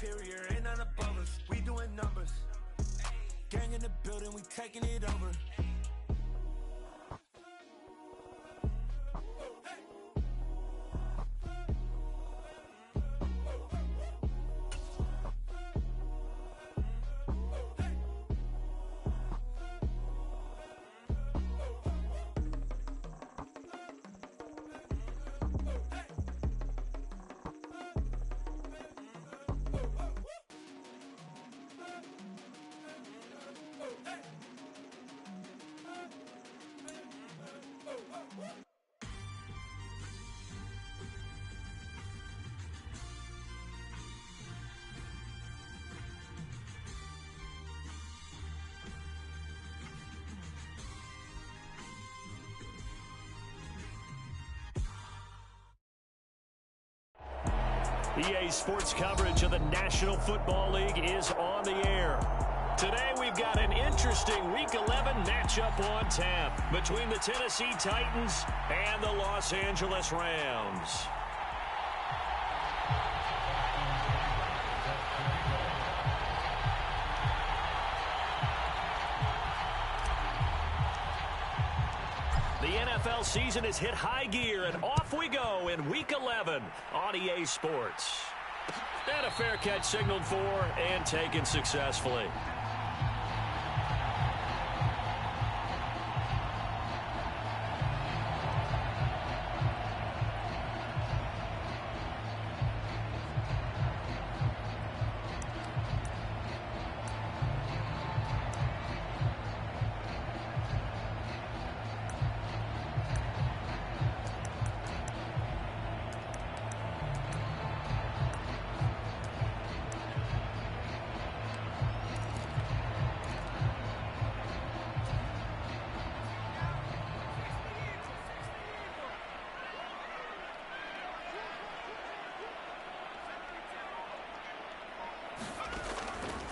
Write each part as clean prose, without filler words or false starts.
superior, ain't none above us. We doing numbers. Gang in the building, we taking it over. EA Sports coverage of the National Football League is on the air. Today we've got an interesting Week 11 matchup on tap between the Tennessee Titans and the Los Angeles Rams. The NFL season has hit high gear, and off we go in Week 11 on EA Sports. And a fair catch signaled for and taken successfully.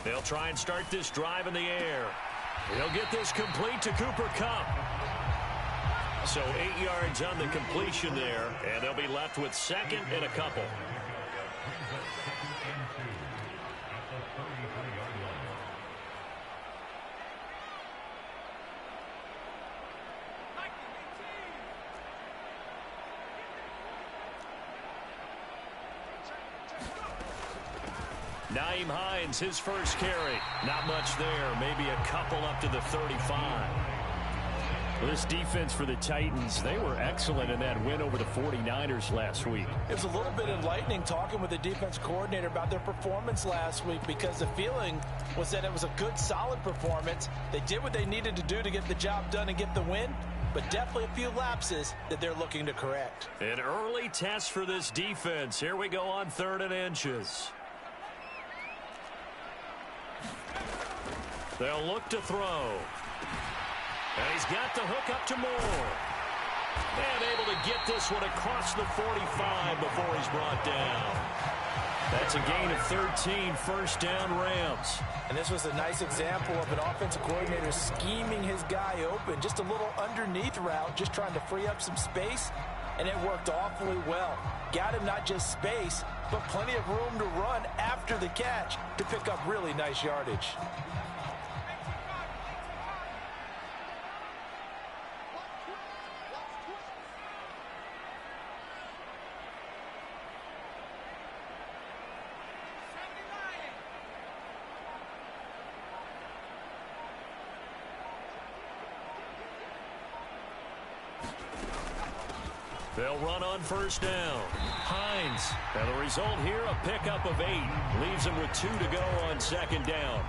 They'll try and start this drive in the air. He'll get this complete to Cooper Kupp. So 8 yards on the completion there, and they'll be left with second and a couple. Nyheim Hines, his first carry. Not much there. Maybe a couple up to the 35. Well, this defense for the Titans, they were excellent in that win over the 49ers last week. It was a little bit enlightening talking with the defense coordinator about their performance last week, because the feeling was that it was a good, solid performance. They did what they needed to do to get the job done and get the win, but definitely a few lapses that they're looking to correct. An early test for this defense. Here we go on 3rd and inches. They'll look to throw. And he's got the hook up to Moore. And able to get this one across the 45 before he's brought down. That's a gain of 13, first down Rams. And this was a nice example of an offensive coordinator scheming his guy open. Just a little underneath route, just trying to free up some space. And it worked awfully well. Got him not just space, but plenty of room to run after the catch to pick up really nice yardage. They'll run on first down. Hines. And the result here, a pickup of 8. Leaves them with 2 to go on second down.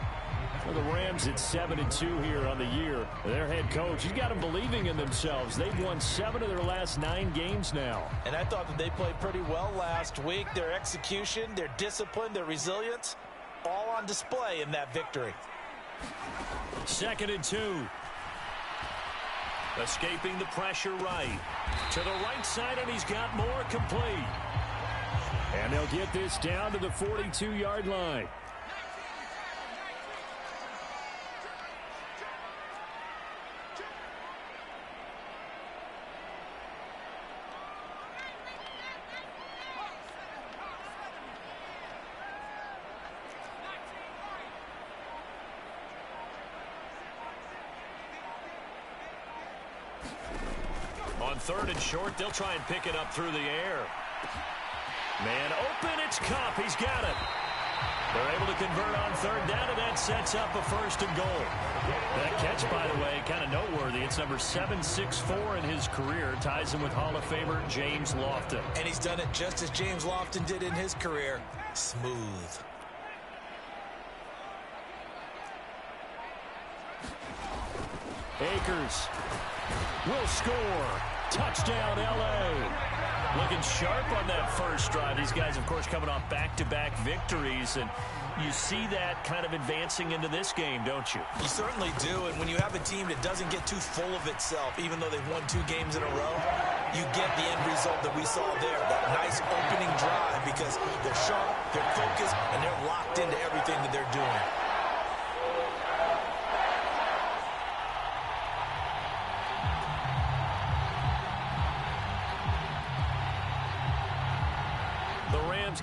For the Rams, it's 7-2 here on the year. Their head coach, he's got them believing in themselves. They've won 7 of their last 9 games now. And I thought that they played pretty well last week. Their execution, their discipline, their resilience, all on display in that victory. 2nd and 2. Escaping the pressure right. To the right side, and he's got more complete. And they'll get this down to the 42-yard line. third and short. They'll try and pick it up through the air. Man open, it's Kupp. He's got it. They're able to convert on third down, and that sets up a first and goal. That catch, by the way, kind of noteworthy. It's number 764 in his career. Ties him with Hall of Famer James Lofton. And he's done it just as James Lofton did in his career. Smooth. Akers will score. Touchdown, L.A. Looking sharp on that first drive. These guys, of course, coming off back-to-back victories, and you see that kind of advancing into this game, don't you? You certainly do, and when you have a team that doesn't get too full of itself, even though they've won 2 games in a row, you get the end result that we saw there, that nice opening drive, because they're sharp, they're focused, and they're locked into everything that they're doing.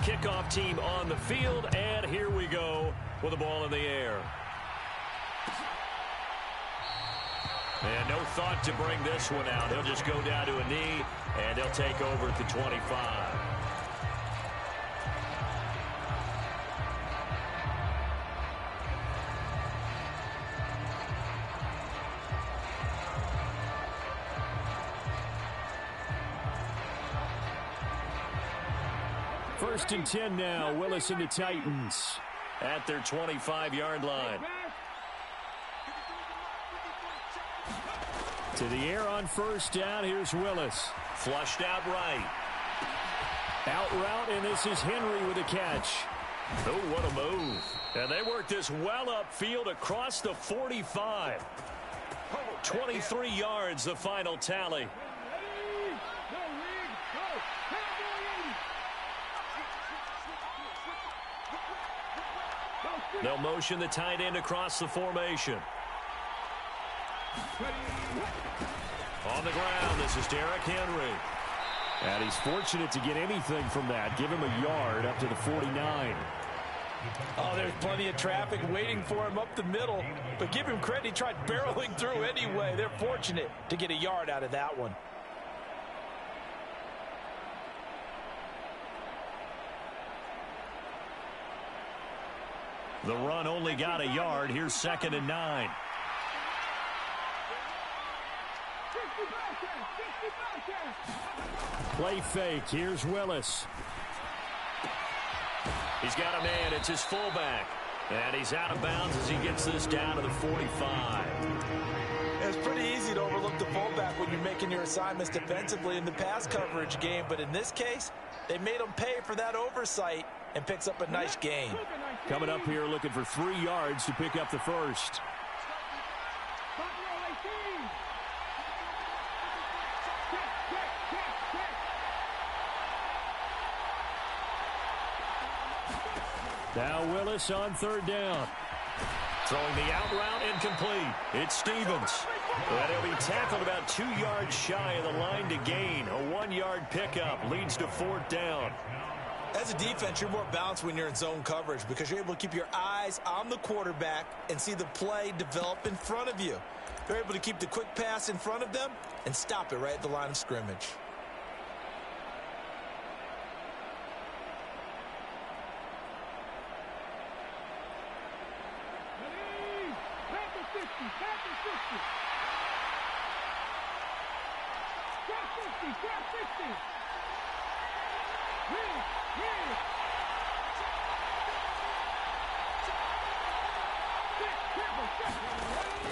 Kickoff team on the field, and here we go with the ball in the air. And no thought to bring this one out. He'll just go down to a knee, and he'll take over at the 25. First and 10 now. Willis and the Titans at their 25-yard line. To the air on first down. Here's Willis. Flushed out right. Out route, and this is Henry with a catch. Oh, what a move. And they work this well upfield across the 45. 23 yards, the final tally. They'll motion the tight end across the formation. On the ground, this is Derrick Henry. And he's fortunate to get anything from that. Give him a yard up to the 49. Oh, there's plenty of traffic waiting for him up the middle. But give him credit, he tried barreling through anyway. They're fortunate to get a yard out of that one. The run only got a yard. Here's 2nd and 9. Play fake. Here's Willis. He's got a man. It's his fullback. And he's out of bounds as he gets this down to the 45. It's pretty easy to overlook the fullback when you're making your assignments defensively in the pass coverage game. But in this case, they made him pay for that oversight and picks up a nice gain. Coming up here looking for 3 yards to pick up the first. Now Willis on third down. Throwing the out route incomplete. It's Stevens. And he'll be tackled about 2 yards shy of the line to gain. A 1-yard pickup leads to 4th down. As a defense, you're more balanced when you're in zone coverage because you're able to keep your eyes on the quarterback and see the play develop in front of you. You're able to keep the quick pass in front of them and stop it right at the line of scrimmage.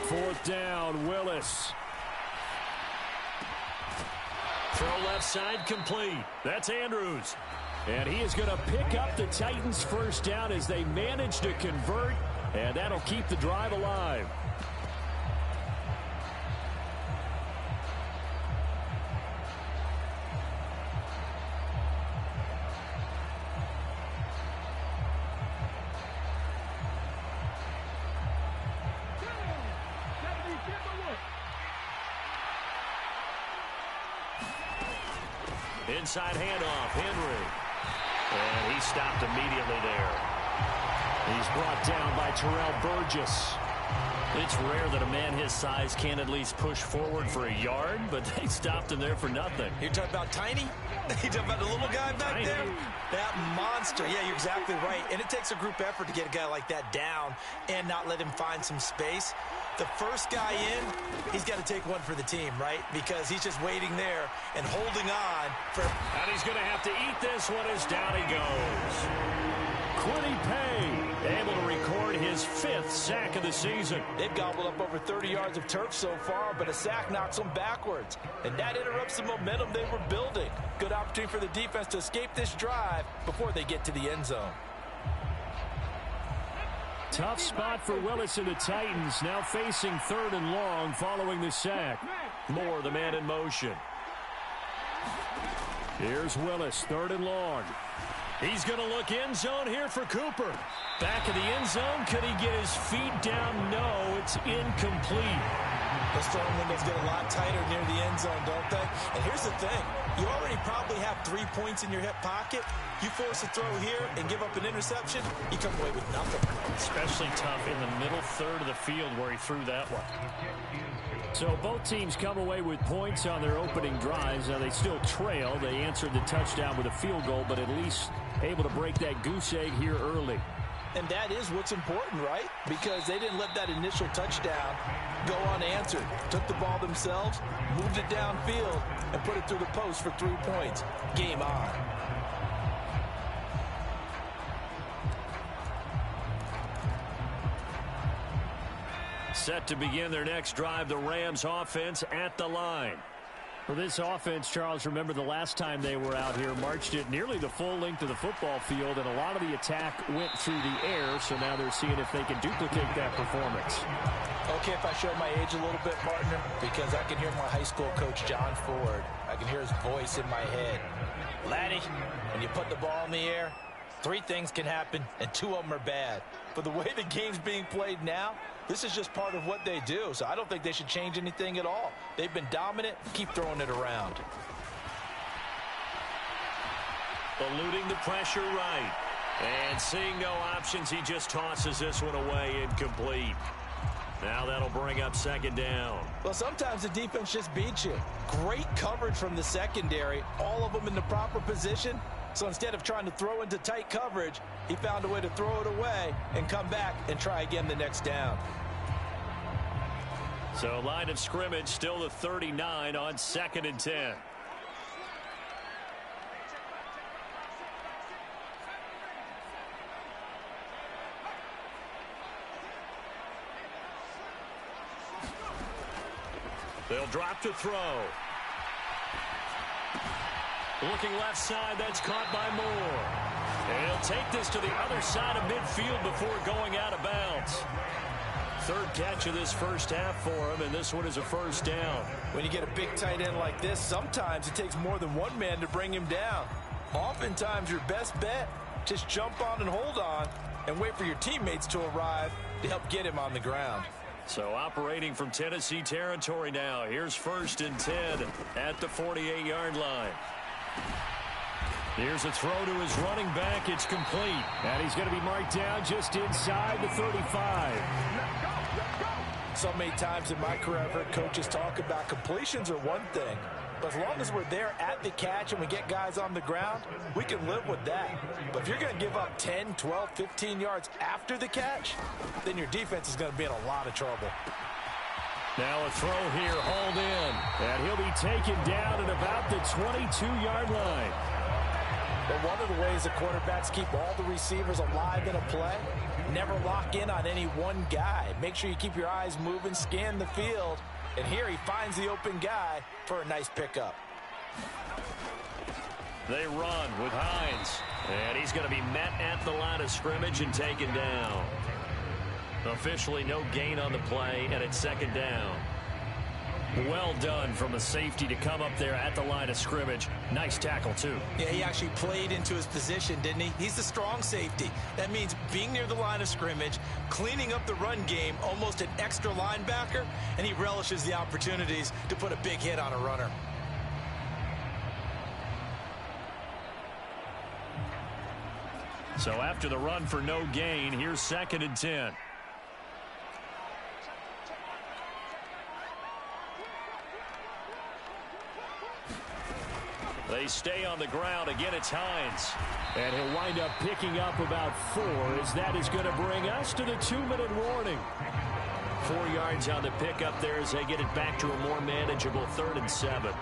Fourth down, Willis. Throw left side complete. That's Andrews. And he is going to pick up the Titans' first down as they manage to convert, and that'll keep the drive alive. Inside handoff, Henry. And he stopped immediately there. He's brought down by Terrell Burgess. It's rare that a man his size can't at least push forward for a yard, but they stopped him there for nothing. You're talking about tiny? You're talking about the little guy back there? That monster. Yeah, you're exactly right. And it takes a group effort to get a guy like that down and not let him find some space. The first guy in, he's got to take one for the team, right? Because he's just waiting there and holding on for... And he's going to have to eat this one as down he goes. Quiddy Pay, able to record his 5th sack of the season. They've gobbled up over 30 yards of turf so far, but a sack knocks them backwards. And that interrupts the momentum they were building. Good opportunity for the defense to escape this drive before they get to the end zone. Tough spot for Willis and the Titans, now facing 3rd and long following the sack. Moore, the man in motion. Here's Willis, 3rd and long. He's going to look end zone here for Cooper. Back of the end zone. Could he get his feet down? No, it's incomplete. The storm windows get a lot tighter near the end zone, don't they? And here's the thing. You already probably have 3 points in your hip pocket. You force a throw here and give up an interception, you come away with nothing. Especially tough in the middle third of the field where he threw that one. So both teams come away with points on their opening drives. Now they still trail. They answered the touchdown with a field goal, but at least able to break that goose egg here early. And that is what's important, right? Because they didn't let that initial touchdown go unanswered. Took the ball themselves, moved it downfield, and put it through the post for 3 points. Game on. Set to begin their next drive, the Rams offense at the line. For this offense, Charles, remember the last time they were out here, marched it nearly the full length of the football field, and a lot of the attack went through the air, so now they're seeing if they can duplicate that performance. Okay, if I show my age a little bit, partner, because I can hear my high school coach, John Ford. I can hear his voice in my head. Laddie, when you put the ball in the air, 3 things can happen, and 2 of them are bad. But the way the game's being played now, this is just part of what they do, so I don't think they should change anything at all. They've been dominant. Keep throwing it around. Eluding the pressure right. And seeing no options, he just tosses this one away incomplete. Now that'll bring up 2nd down. Well, sometimes the defense just beats you. Great coverage from the secondary, all of them in the proper position. So instead of trying to throw into tight coverage, he found a way to throw it away and come back and try again the next down. So line of scrimmage still the 39 on 2nd and 10. They'll drop to throw. Looking left side, that's caught by Moore. And he'll take this to the other side of midfield before going out of bounds. 3rd catch of this first half for him, and this one is a 1st down. When you get a big tight end like this, sometimes it takes more than one man to bring him down. Oftentimes, your best bet, just jump on and hold on and wait for your teammates to arrive to help get him on the ground. So operating from Tennessee territory now. Here's 1st and 10 at the 48-yard line. Here's a throw to his running back. It's complete. And he's going to be marked down just inside the 35. So many times in my career, I've heard coaches talk about completions are one thing. But as long as we're there at the catch and we get guys on the ground, we can live with that. But if you're going to give up 10, 12, 15 yards after the catch, then your defense is going to be in a lot of trouble. Now a throw here, hauled in. And he'll be taken down at about the 22-yard line. But one of the ways the quarterbacks keep all the receivers alive in a play, never lock in on any one guy. Make sure you keep your eyes moving, scan the field. And here he finds the open guy for a nice pickup. They run with Hines. And he's going to be met at the line of scrimmage and taken down. Officially no gain on the play, and it's 2nd down. Well done from a safety to come up there at the line of scrimmage. Nice tackle, too. Yeah, he actually played into his position, didn't he? He's the strong safety. That means being near the line of scrimmage, cleaning up the run game, almost an extra linebacker, and he relishes the opportunities to put a big hit on a runner. So after the run for no gain, here's 2nd and 10. They stay on the ground. Again, it's Hines. And he'll wind up picking up about 4, as that is going to bring us to the 2-minute warning. 4 yards on the pickup there as they get it back to a more manageable 3rd and 7.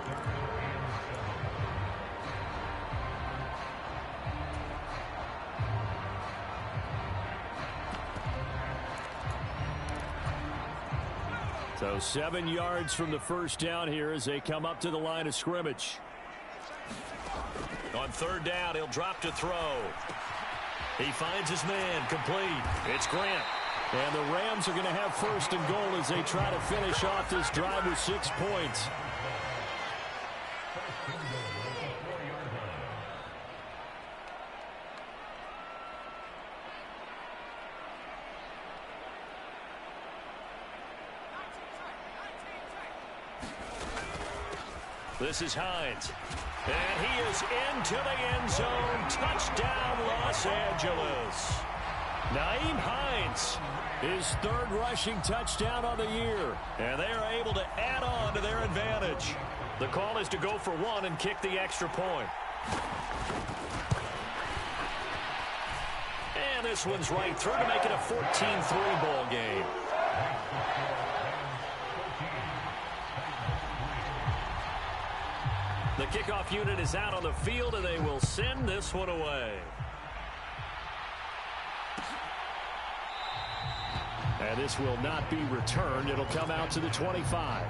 So 7 yards from the first down here as they come up to the line of scrimmage. On 3rd down, he'll drop to throw. He finds his man, complete. It's Grant. And the Rams are going to have 1st and goal as they try to finish off this drive with 6 points. This is Hines. And he is into the end zone. Touchdown, Los Angeles. Nyheim Hines, his 3rd rushing touchdown on the year. And they are able to add on to their advantage. The call is to go for 1 and kick the extra point. And this one's right through to make it a 14-3 ball game. The kickoff unit is out on the field, and they will send this one away. And this will not be returned. It'll come out to the 25.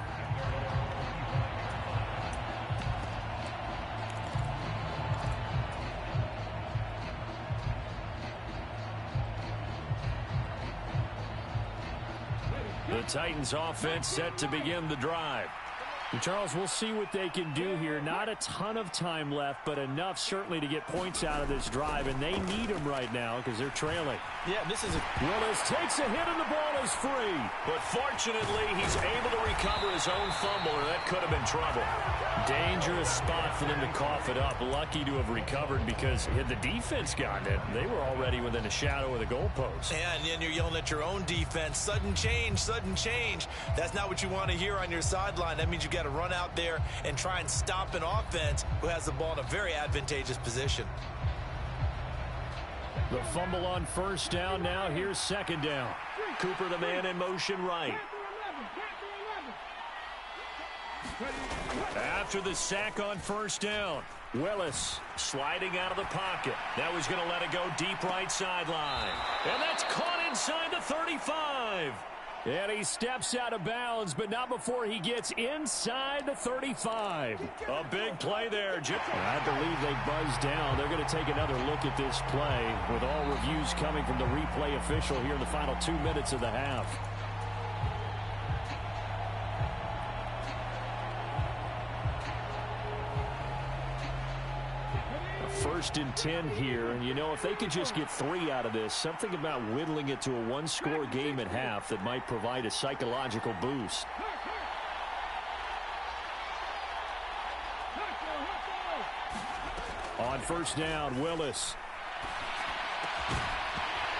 The Titans offense set to begin the drive. And Charles, we'll see what they can do here. Not a ton of time left, but enough certainly to get points out of this drive, and they need them right now because they're trailing. Yeah, this is Willis takes a hit and the ball is free. But fortunately, he's able to recover his own fumble, or that could have been trouble. Dangerous spot for them to cough it up. Lucky to have recovered because had the defense gotten it, they were already within a shadow of the goalpost. Yeah, and then you're yelling at your own defense. Sudden change, sudden change. That's not what you want to hear on your sideline. That means you got to run out there and try and stop an offense who has the ball in a very advantageous position. The fumble on 1st down. Now here's 2nd down. Cooper, the man in motion right. After the sack on 1st down, Willis sliding out of the pocket. Now he's going to let it go deep right sideline. And that's caught inside the 35. And he steps out of bounds, but not before he gets inside the 35. A big play there, Jim. I believe they buzzed down. They're going to take another look at this play with all reviews coming from the replay official here in the final 2 minutes of the half. 1st and 10 here, and you know, if they could just get 3 out of this, something about whittling it to a 1-score game at half that might provide a psychological boost. On 1st down, Willis.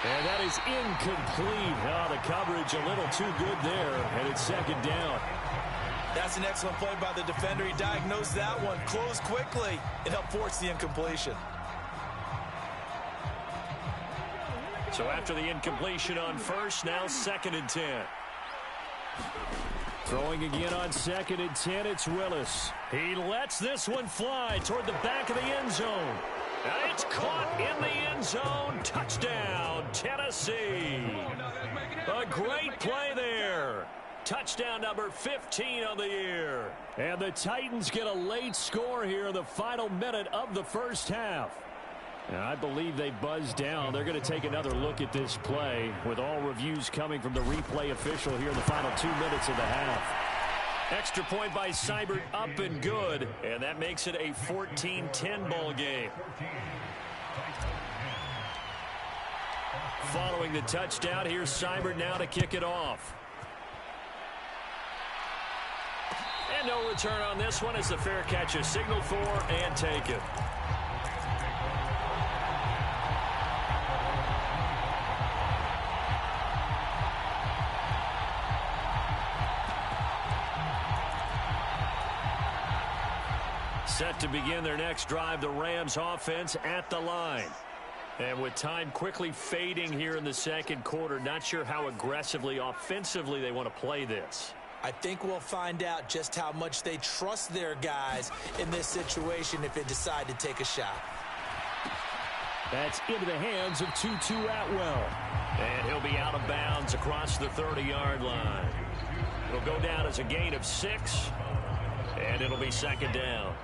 And that is incomplete. Oh, the coverage a little too good there, and it's 2nd down. That's an excellent play by the defender. He diagnosed that one, closed quickly, and helped force the incompletion. So after the incompletion on 1st, now 2nd and 10. Throwing again on 2nd and 10, it's Willis. He lets this one fly toward the back of the end zone. And it's caught in the end zone. Touchdown, Tennessee. A great play there. Touchdown number 15 on the year. And the Titans get a late score here in the final minute of the 1st half. And I believe they buzzed down. They're going to take another look at this play with all reviews coming from the replay official here in the final 2 minutes of the half. Extra point by Seibert, up and good. And that makes it a 14-10 ball game. Following the touchdown, here's Seibert now to kick it off. And no return on this one as the fair catch is signaled for and taken. Set to begin their next drive, the Rams offense at the line. And with time quickly fading here in the second quarter, not sure how aggressively, offensively they want to play this. I think we'll find out just how much they trust their guys in this situation if they decide to take a shot. That's into the hands of Tutu Atwell. And he'll be out of bounds across the 30-yard line. It'll go down as a gain of 6, and it'll be second down.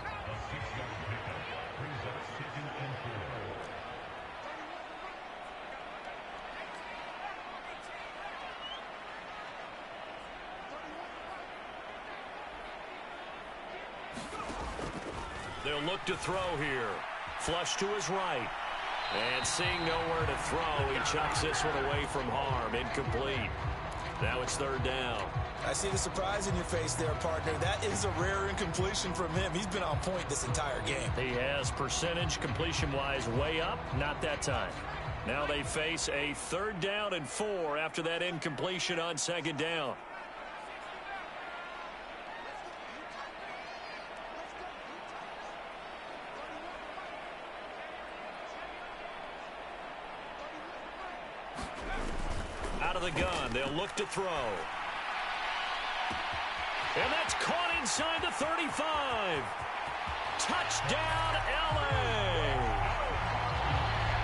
They'll look to throw here. Flush to his right. And seeing nowhere to throw, he chucks this one away from harm. Incomplete. Now it's third down. I see the surprise in your face there, partner. That is a rare incompletion from him. He's been on point this entire game. He has percentage completion-wise way up. Not that time. Now they face a 3rd down and 4 after that incompletion on second down. Out of the gun, they'll look to throw. And that's caught inside the 35. Touchdown, L.A.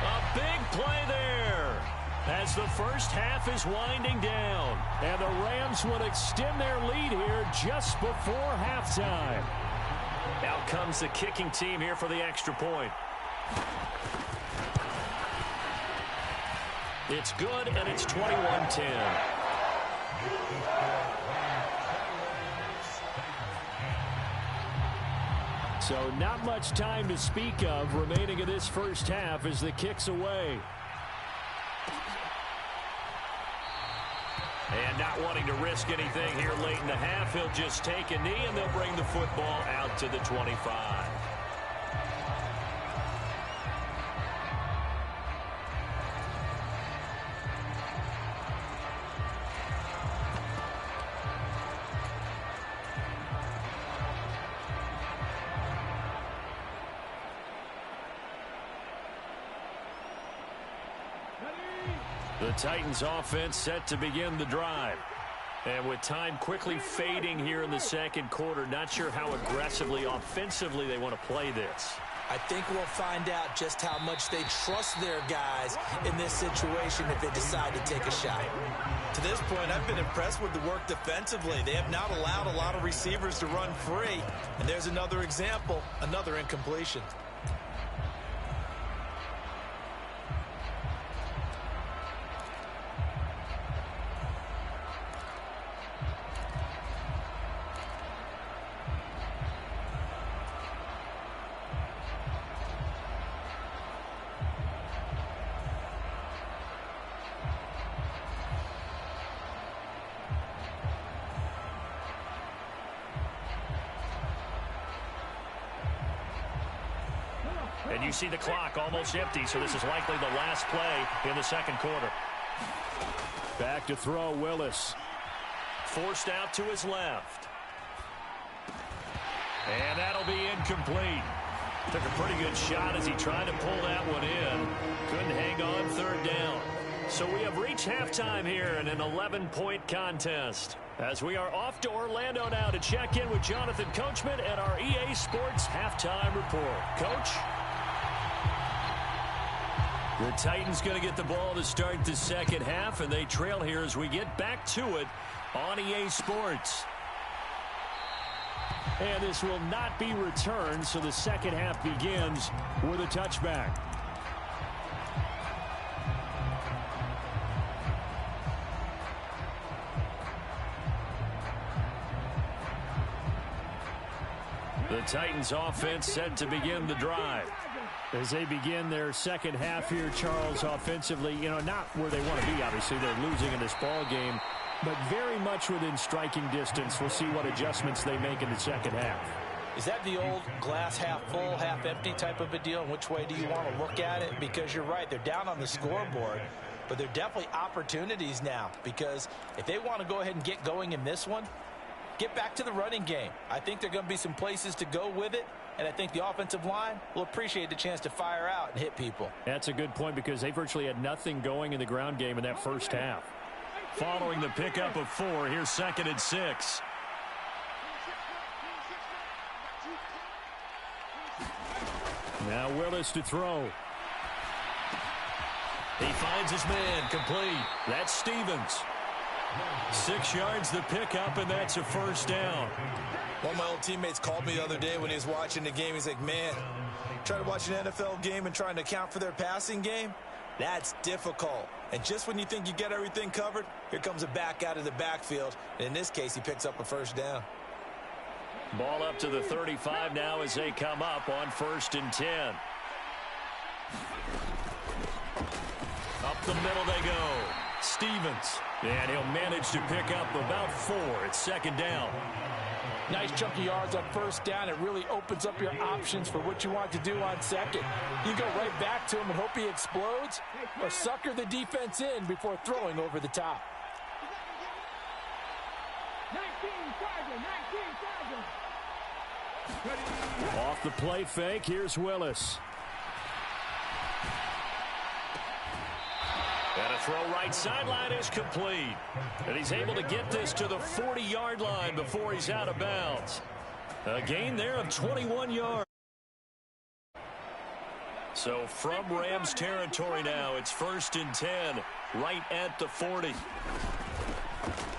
A big play there as the first half is winding down. And the Rams would extend their lead here just before halftime. Out comes the kicking team here for the extra point. It's good, and it's 21-10. So not much time to speak of remaining in this first half as the kick's away. And not wanting to risk anything here late in the half, he'll just take a knee, and they'll bring the football out to the 25. The Titans offense set to begin the drive. And with time quickly fading here in the second quarter, not sure how aggressively, offensively they want to play this. I think we'll find out just how much they trust their guys in this situation if they decide to take a shot. To this point, I've been impressed with the work defensively. They have not allowed a lot of receivers to run free. And there's another example, another incompletion. And you see the clock almost empty, so this is likely the last play in the second quarter. Back to throw, Willis. Forced out to his left. And that'll be incomplete. Took a pretty good shot as he tried to pull that one in. Couldn't hang on, third down. So we have reached halftime here in an 11-point contest. As we are off to Orlando now to check in with Jonathan Coachman and our EA Sports Halftime Report. Coach? The Titans going to get the ball to start the second half, and they trail here as we get back to it on EA Sports. And this will not be returned, so the second half begins with a touchback. The Titans offense set to begin the drive. As they begin their second half here, Charles, offensively, not where they want to be, obviously. They're losing in this ball game, but very much within striking distance. We'll see what adjustments they make in the second half. Is that the old glass half full, half empty type of a deal? And which way do you want to look at it? Because you're right, they're down on the scoreboard, but they're definitely opportunities now. Because if they want to go ahead and get going in this one, get back to the running game. I think there are going to be some places to go with it. and I think the offensive line will appreciate the chance to fire out and hit people. That's a good point because they virtually had nothing going in the ground game in that first half. Following the pickup of 4, here's 2nd and 6. Now Willis to throw. He finds his man, complete. That's Stevens. 6 yards the pickup, and that's a first down. One of my old teammates called me the other day when he was watching the game. He's like, man, trying to watch an NFL game and trying to account for their passing game, that's difficult. And just when you think you get everything covered, here comes a back out of the backfield. And in this case, he picks up a first down. Ball up to the 35 now as they come up on 1st and 10. Up the middle they go. Stevens. And he'll manage to pick up about 4. It's 2nd down. Nice chunky yards on 1st down. It really opens up your options for what you want to do on 2nd. You go right back to him and hope he explodes, or sucker the defense in before throwing over the top. 19, Off the play fake, here's Willis. And a throw right sideline is complete. And he's able to get this to the 40-yard line before he's out of bounds. A gain there of 21 yards. So from Rams territory now, it's 1st and 10, right at the 40.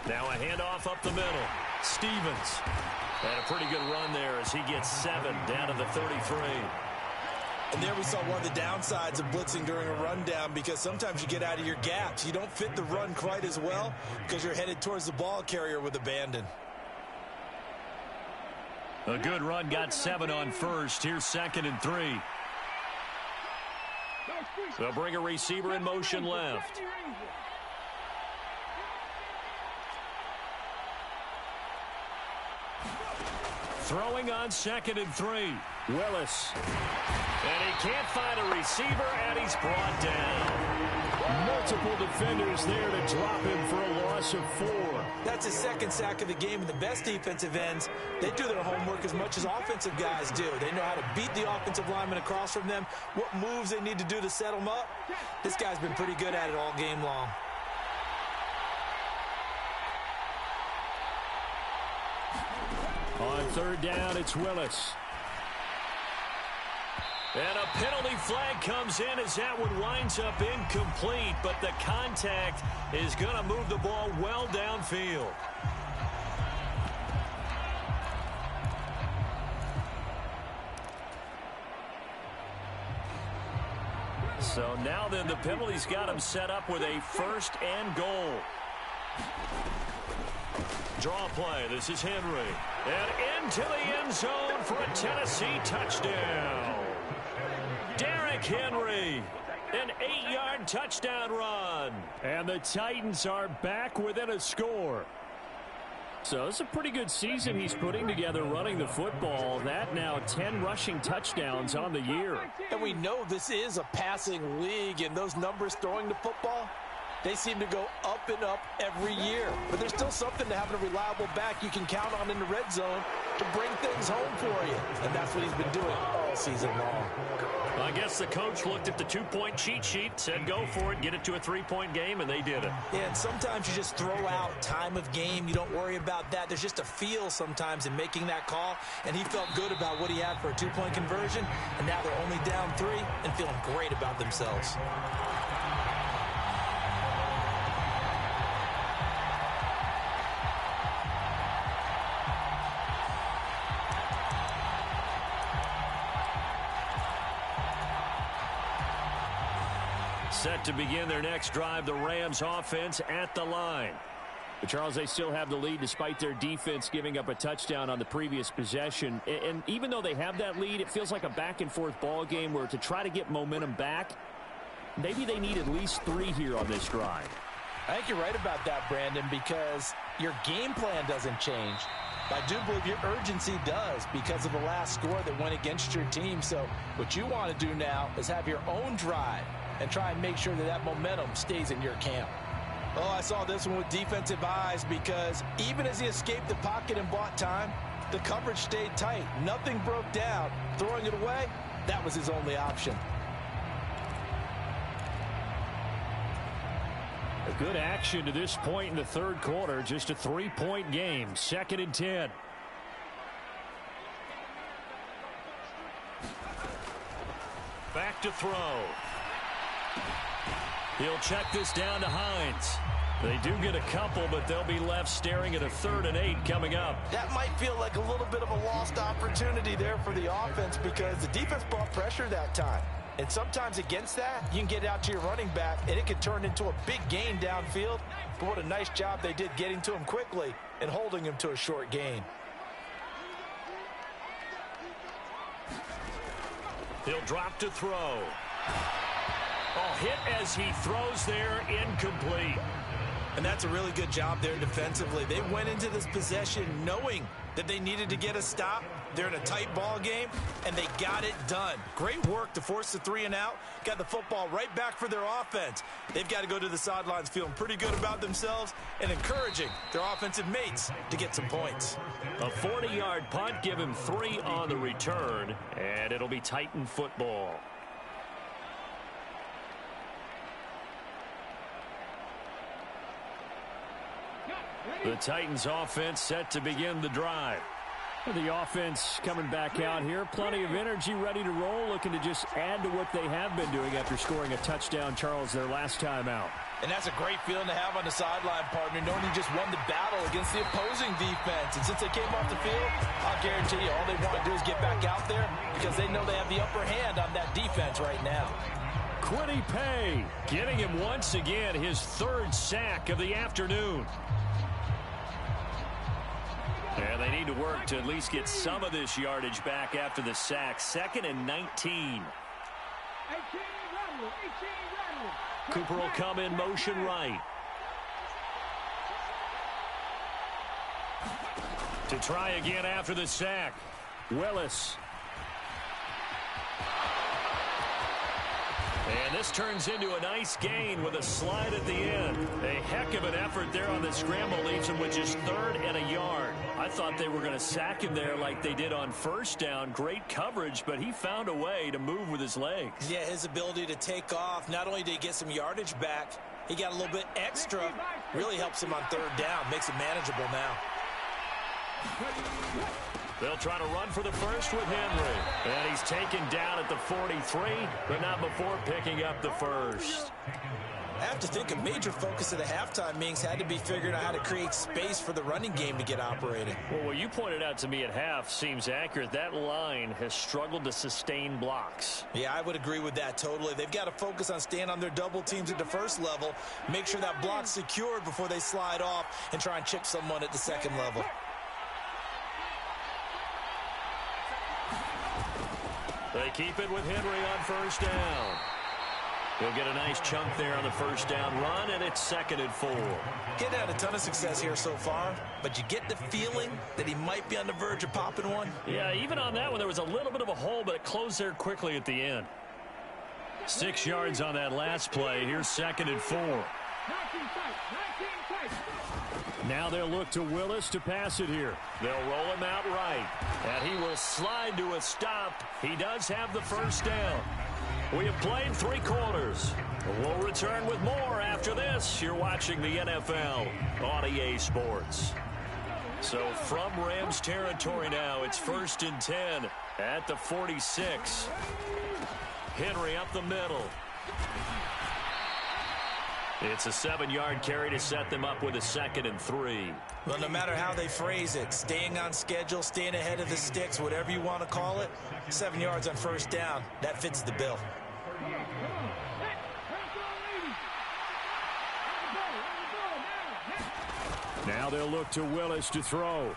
Now a handoff up the middle. Stevens. And a pretty good run there as he gets 7 down to the 33. And there we saw one of the downsides of blitzing during a rundown, because sometimes you get out of your gaps. You don't fit the run quite as well because you're headed towards the ball carrier with abandon. A good run, got 7 on 1st. Here's 2nd and 3. They'll bring a receiver in motion left. Throwing on 2nd and 3. Willis. And he can't find a receiver, and he's brought down. Multiple defenders there to drop him for a loss of 4. That's his 2nd sack of the game, and the best defensive ends, they do their homework as much as offensive guys do. They know how to beat the offensive lineman across from them, what moves they need to do to set them up. This guy's been pretty good at it all game long. On 3rd down, it's Willis. And a penalty flag comes in as that one winds up incomplete, but the contact is going to move the ball well downfield. So now then the penalty's got him set up with a 1st and goal. Draw play. This is Henry. And into the end zone for a Tennessee touchdown. Derrick Henry. An 8-yard touchdown run. And the Titans are back within a score. So it's a pretty good season he's putting together running the football. That now 10 rushing touchdowns on the year. And we know this is a passing league, and those numbers throwing the football, they seem to go up and up every year. But there's still something to having a reliable back you can count on in the red zone to bring things home for you. And that's what he's been doing all season long. I guess the coach looked at the 2-point cheat sheet, said go for it, get it to a 3-point game, and they did it. Yeah, and sometimes you just throw out time of game. You don't worry about that. There's just a feel sometimes in making that call, and he felt good about what he had for a 2-point conversion, and now they're only down 3 and feeling great about themselves. Set to begin their next drive, the Rams offense at the line. But Charles, they still have the lead despite their defense giving up a touchdown on the previous possession. And even though they have that lead, it feels like a back-and-forth ball game where to try to get momentum back, maybe they need at least 3 here on this drive. I think you're right about that, Brandon, because your game plan doesn't change. I do believe your urgency does because of the last score that went against your team. So what you want to do now is have your own drive and try and make sure that that momentum stays in your camp. Oh, I saw this one with defensive eyes, because even as he escaped the pocket and bought time, The coverage stayed tight. Nothing broke down. Throwing it away, that was his only option. A good action to this point in the third quarter. Just a 3-point game. 2nd and 10. Back to throw. He'll check this down to Hines. They do get a couple, but they'll be left staring at a 3rd and 8 coming up. That might feel like a little bit of a lost opportunity there for the offense because the defense brought pressure that time. And sometimes against that, you can get out to your running back, and it can turn into a big gain downfield. But what a nice job they did getting to him quickly and holding him to a short gain. He'll drop to throw. Oh, hit as he throws there, incomplete. And that's a really good job there defensively. They went into this possession knowing that they needed to get a stop. They're in a tight ball game, and they got it done. Great work to force the 3 and out. Got the football right back for their offense. They've got to go to the sidelines feeling pretty good about themselves and encouraging their offensive mates to get some points. A 40-yard punt, give him 3 on the return, and it'll be Titan football. The Titans offense set to begin the drive. The offense coming back out here. Plenty of energy, ready to roll, looking to just add to what they have been doing after scoring a touchdown, Charles, their last time out. And that's a great feeling to have on the sideline, partner, knowing you just won the battle against the opposing defense. And since they came off the field, I'll guarantee you all they want to do is get back out there because they know they have the upper hand on that defense right now. Quiddy Pay getting him once again his 3rd sack of the afternoon. And they need to work to at least get some of this yardage back after the sack. 2nd and 19. Cooper will come in motion right. To try again after the sack. Willis. And this turns into a nice gain with a slide at the end. A heck of an effort there on the scramble leaves him with just 3rd and a yard. I thought they were going to sack him there like they did on 1st down. Great coverage, but he found a way to move with his legs. Yeah, his ability to take off. Not only did he get some yardage back, he got a little bit extra. Really helps him on 3rd down. Makes it manageable now. They'll try to run for the first with Henry. And he's taken down at the 43, but not before picking up the first. I have to think a major focus of the halftime meetings had to be figuring out how to create space for the running game to get operating. Well, what you pointed out to me at half seems accurate. That line has struggled to sustain blocks. Yeah, I would agree with that totally. They've got to focus on staying on their double teams at the first level, make sure that block's secured before they slide off and try and chip someone at the second level. They keep it with Henry on 1st down. He'll get a nice chunk there on the 1st down run, and it's 2nd and 4. Getting had a ton of success here so far, but you get the feeling that he might be on the verge of popping one. Yeah, even on that one, there was a little bit of a hole, but it closed there quickly at the end. 6 yards on that last play. Here's 2nd and 4. Now they'll look to Willis to pass it here. They'll roll him out right. And he will slide to a stop. He does have the 1st down. We have played 3 quarters. We'll return with more after this. You're watching the NFL on EA Sports. So from Rams territory now, it's 1st and 10 at the 46. Henry up the middle. It's a 7-yard carry to set them up with a 2nd and 3. Well, no matter how they phrase it, staying on schedule, staying ahead of the sticks, whatever you want to call it, 7 yards on 1st down, that fits the bill. Now they'll look to Willis to throw.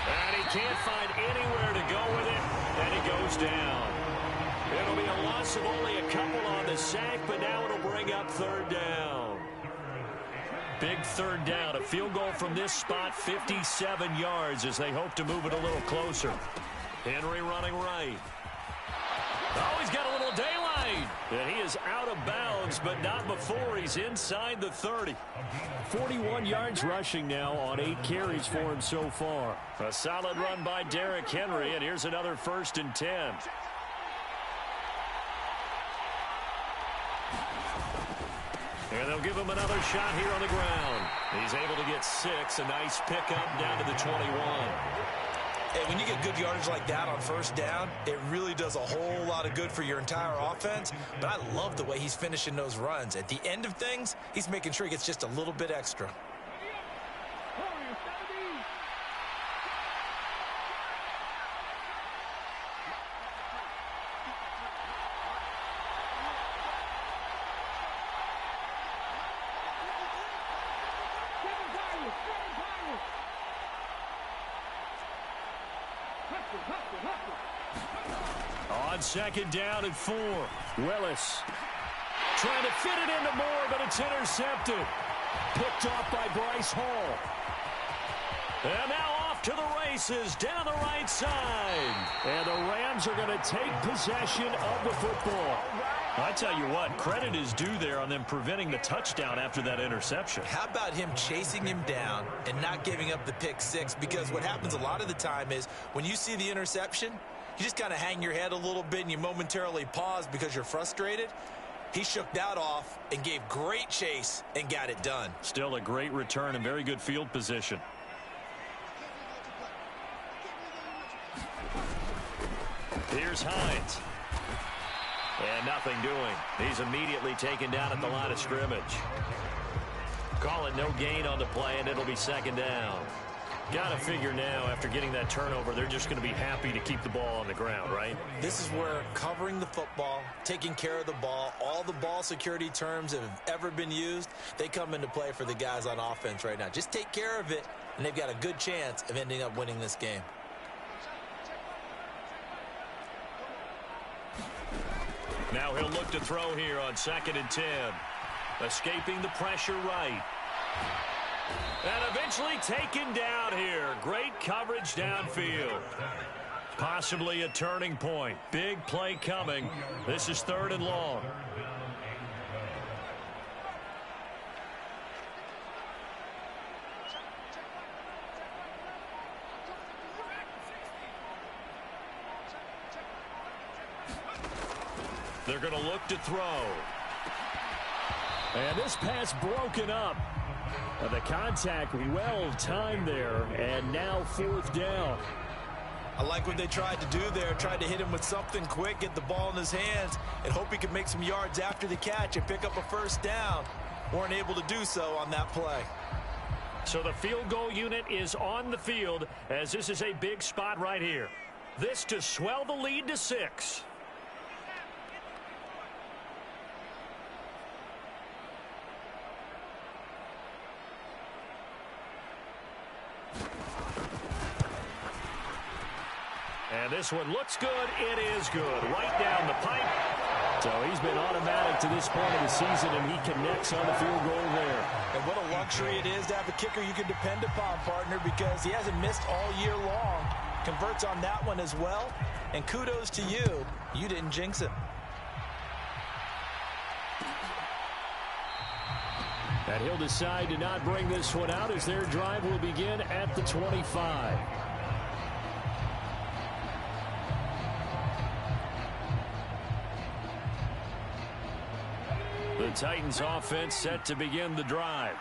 And he can't find anywhere to go with it, and he goes down. It'll be a loss of only a couple on the sack, but now it'll bring up 3rd down. Big 3rd down. A field goal from this spot, 57 yards as they hope to move it a little closer. Henry running right. Oh, he's got a little daylight. And he is out of bounds, but not before he's inside the 30. 41 yards rushing now on 8 carries for him so far. A solid run by Derrick Henry, and here's another 1st and 10. And they'll give him another shot here on the ground. He's able to get 6, a nice pickup down to the 21. Hey, when you get good yardage like that on 1st down, it really does a whole lot of good for your entire offense. But I love the way he's finishing those runs. At the end of things, he's making sure he gets just a little bit extra. On 2nd down and 4. Willis trying to fit it into Moore, but it's intercepted. Picked off by Bryce Hall. And now off to the races down the right side. And the Rams are going to take possession of the football. I tell you what, credit is due there on them preventing the touchdown after that interception. How about him chasing him down and not giving up the pick 6? Because what happens a lot of the time is when you see the interception, you just kind of hang your head a little bit and you momentarily pause because you're frustrated. He shook that off and gave great chase and got it done. Still a great return and very good field position. Here's Hines. And nothing doing. He's immediately taken down at the line of scrimmage. Call it no gain on the play, and it'll be 2nd down. Got to figure now, after getting that turnover, they're just going to be happy to keep the ball on the ground, right? This is where covering the football, taking care of the ball, all the ball security terms that have ever been used, they come into play for the guys on offense right now. Just take care of it, and they've got a good chance of ending up winning this game. Now he'll look to throw here on 2nd and 10. Escaping the pressure right. And eventually taken down here. Great coverage downfield. Possibly a turning point. Big play coming. This is 3rd and long. They're going to look to throw. And this pass broken up. The contact well timed there, and now 4th down. I like what they tried to do there. Tried to hit him with something quick, get the ball in his hands, and hope he could make some yards after the catch and pick up a 1st down. Weren't able to do so on that play. So the field goal unit is on the field, as this is a big spot right here. This to swell the lead to 6. And this one looks good. It is good. Right down the pipe. So he's been automatic to this point of the season, and he connects on the field goal there. And what a luxury it is to have a kicker you can depend upon, partner, because he hasn't missed all year long. Converts on that one as well. And kudos to you. You didn't jinx him. And he'll decide to not bring this one out as their drive will begin at the 25. The Titans offense set to begin the drive.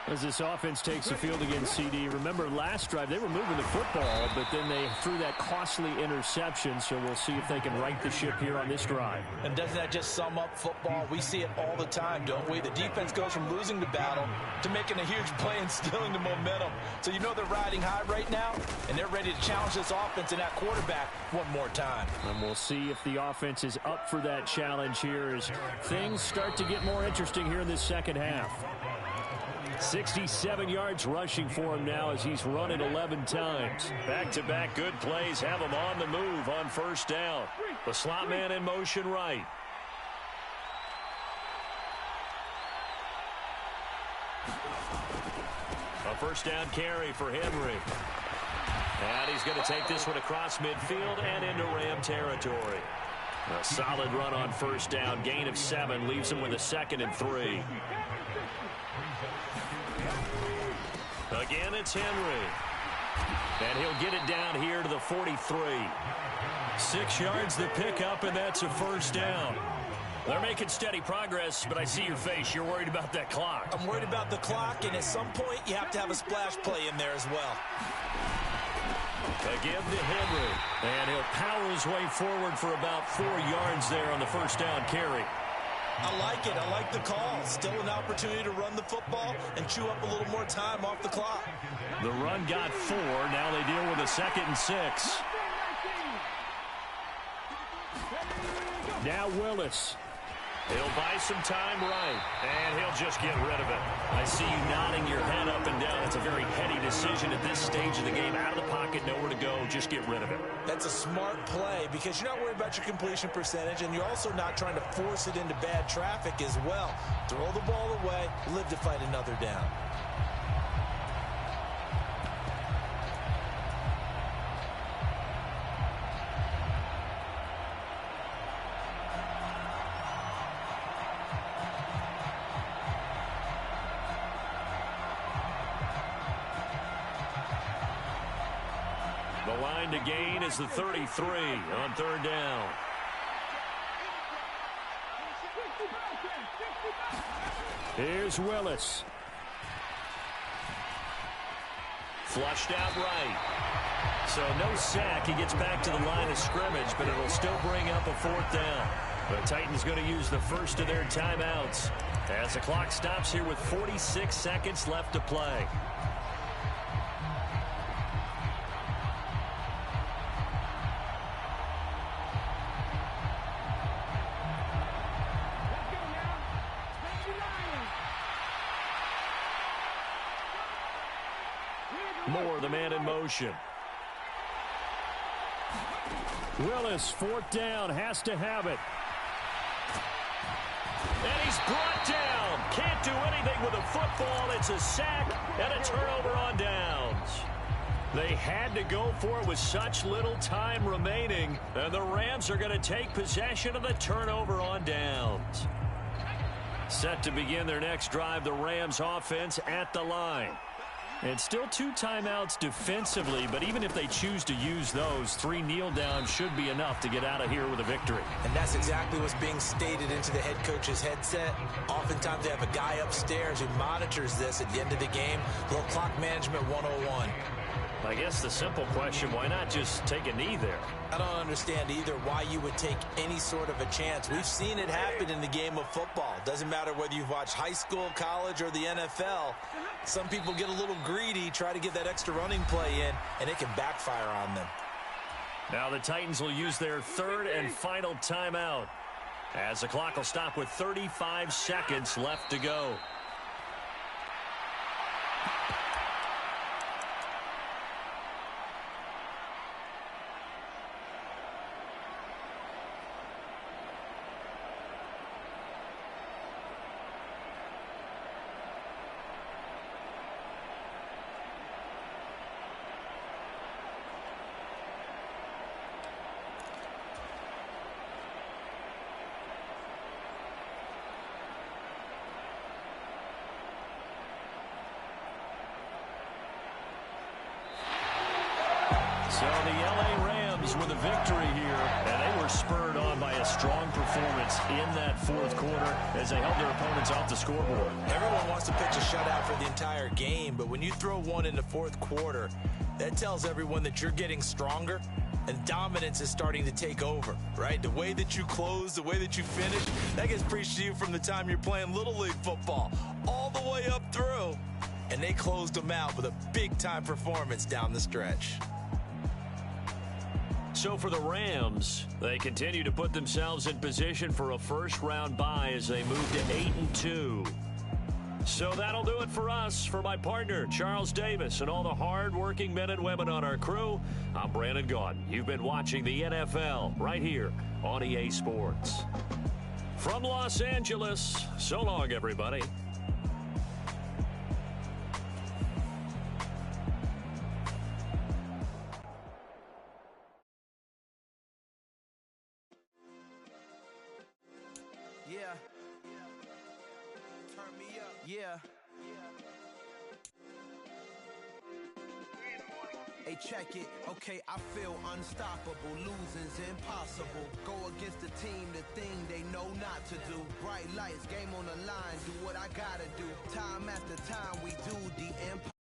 As this offense takes the field against CD, remember last drive they were moving the football, but then they threw that costly interception, so we'll see if they can right the ship here on this drive. And doesn't that just sum up football? We see it all the time, don't we? The defense goes from losing the battle to making a huge play and stealing the momentum. So you know they're riding high right now, and they're ready to challenge this offense and that quarterback one more time. And we'll see if the offense is up for that challenge here as things start to get more interesting here in this 2nd half. 67 yards rushing for him now as he's run it 11 times. Back-to-back good plays have him on the move on 1st down. The slot man in motion right. A 1st down carry for Henry. And he's going to take this one across midfield and into Ram territory. A solid run on first down. Gain of 7 leaves him with a 2nd and 3. Again, it's Henry. And he'll get it down here to the 43. 6 yards to pick up, and that's a first down. They're making steady progress, but I see your face. You're worried about that clock. I'm worried about the clock, and at some point, you have to have a splash play in there as well. Again to Henry. And he'll power his way forward for about 4 yards there on the first down carry. I like it. I like the call. Still an opportunity to run the football and chew up a little more time off the clock. The run got 4. Now they deal with a 2nd and 6. Now Willis. He'll buy some time right, and he'll just get rid of it. I see you nodding your head up and down. It's a very heady decision at this stage of the game. Out of the pocket, nowhere to go. Just get rid of it. That's a smart play because you're not worried about your completion percentage, and you're also not trying to force it into bad traffic as well. Throw the ball away, live to fight another down. The line to gain is the 33 on 3rd down. Here's Willis. Flushed out right. So no sack. He gets back to the line of scrimmage, but it'll still bring up a 4th down. The Titans going to use the first of their timeouts as the clock stops here with 46 seconds left to play. Moore, the man in motion. Willis, 4th down, has to have it. And he's brought down. Can't do anything with a football. It's a sack and a turnover on downs. They had to go for it with such little time remaining, and the Rams are going to take possession of the turnover on downs. Set to begin their next drive, the Rams offense at the line. And still 2 timeouts defensively, but even if they choose to use those, 3 kneel downs should be enough to get out of here with a victory. And that's exactly what's being stated into the head coach's headset. Oftentimes they have a guy upstairs who monitors this at the end of the game. Little clock management 101. I guess the simple question, why not just take a knee there? I don't understand either why you would take any sort of a chance. We've seen it happen in the game of football. Doesn't matter whether you've watched high school, college, or the NFL. Some people get a little greedy, try to get that extra running play in, and it can backfire on them. Now the Titans will use their 3rd and final timeout as the clock will stop with 35 seconds left to go. So the L.A. Rams with a victory here, and they were spurred on by a strong performance in that 4th quarter as they held their opponents off the scoreboard. Everyone wants to pitch a shutout for the entire game, but when you throw one in the 4th quarter, that tells everyone that you're getting stronger and dominance is starting to take over, right? The way that you close, the way that you finish, that gets preached to you from the time you're playing Little League football all the way up through. And they closed them out with a big-time performance down the stretch. So for the Rams, they continue to put themselves in position for a first-round bye as they move to 8-2. So that'll do it for us. For my partner, Charles Davis, and all the hard-working men and women on our crew, I'm Brandon Gaudin. You've been watching the NFL right here on EA Sports. From Los Angeles, so long, everybody. Yeah. Hey, check it. Okay, I feel unstoppable. Losing's impossible. Go against the team, the thing they know not to do. Bright lights, game on the line. Do what I gotta do. Time after time, we do the empire.